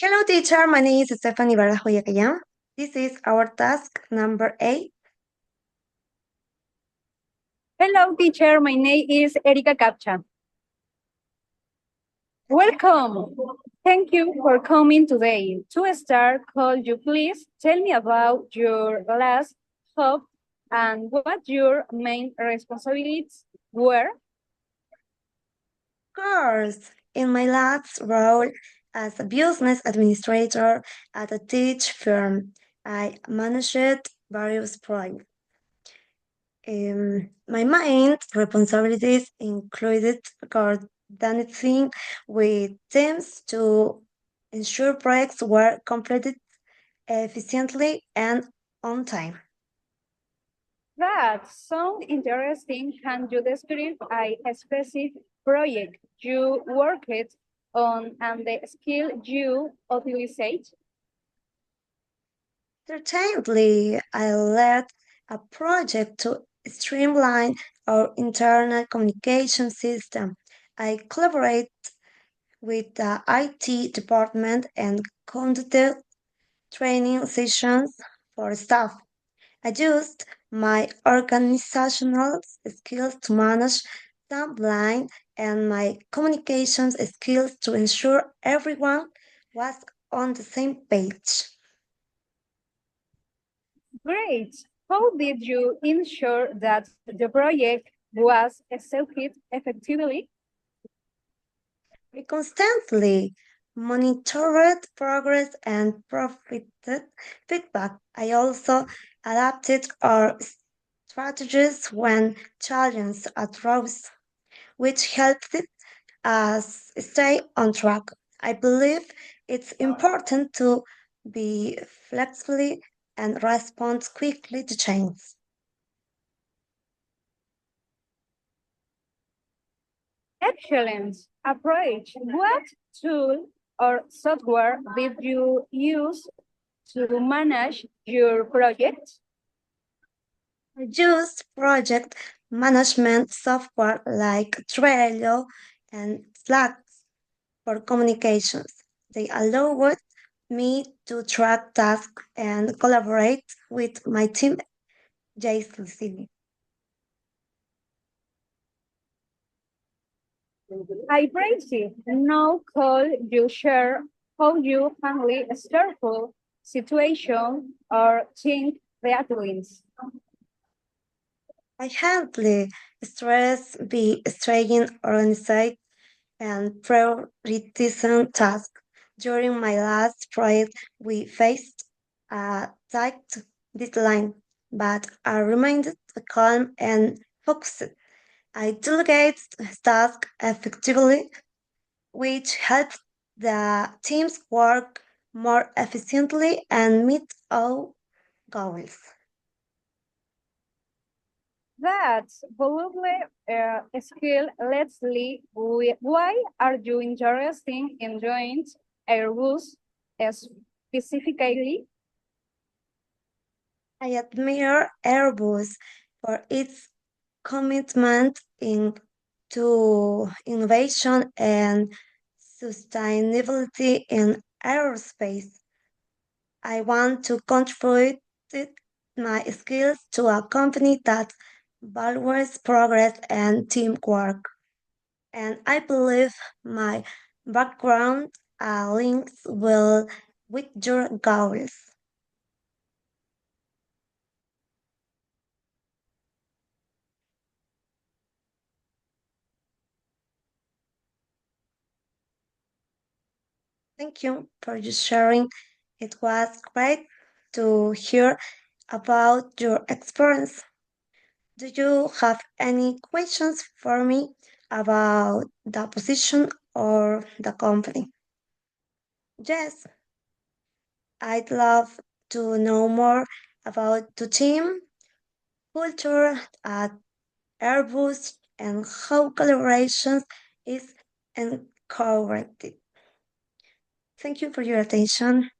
Hello, teacher. My name is Stephanie Barajoyakayam. This is our task number 8. Hello, teacher. My name is Erika Capcha. Welcome. Thank you for coming today. To start, could you please tell me about your last job and what your main responsibilities were? Of course, in my last role as a business administrator at a teach firm, I managed various projects. My main responsibilities included coordinating with teams to ensure projects were completed efficiently and on time. That sounds interesting. Can you describe a specific project you worked on and the skill you utilized? Certainly, I led a project to streamline our internal communication system. I collaborate with the IT department and conducted training sessions for staff. I used my organizational skills to manage timeline and my communications skills to ensure everyone was on the same page. Great. How did you ensure that the project was executed effectively? We constantly monitored progress and profited feedback. I also adapted our strategies when challenges arose, which helped us stay on track. I believe it's important to be flexible and respond quickly to change. Excellent approach. What tool or software did you use to manage your project? I used project management software like Trello and Slack for communications. They allowed me to track tasks and collaborate with my team easily. I praise it. Now could you share how you handle a stressful situation or think deadlines? I handle stress by staying organized and prioritizing tasks. During my last project, we faced a tight deadline, but I remained calm and focused. I delegate tasks effectively, which helps the teams work more efficiently and meet all goals. That's probably a skill. Leslie, why are you interested in joining Airbus specifically? I admire Airbus for its commitment to innovation and sustainability in aerospace. I want to contribute my skills to a company that values progress and teamwork. And I believe my background links well with your goals. Thank you for your sharing. It was great to hear about your experience. Do you have any questions for me about the position or the company? Yes, I'd love to know more about the team, culture at Airbus, and how collaboration is encouraged. Thank you for your attention.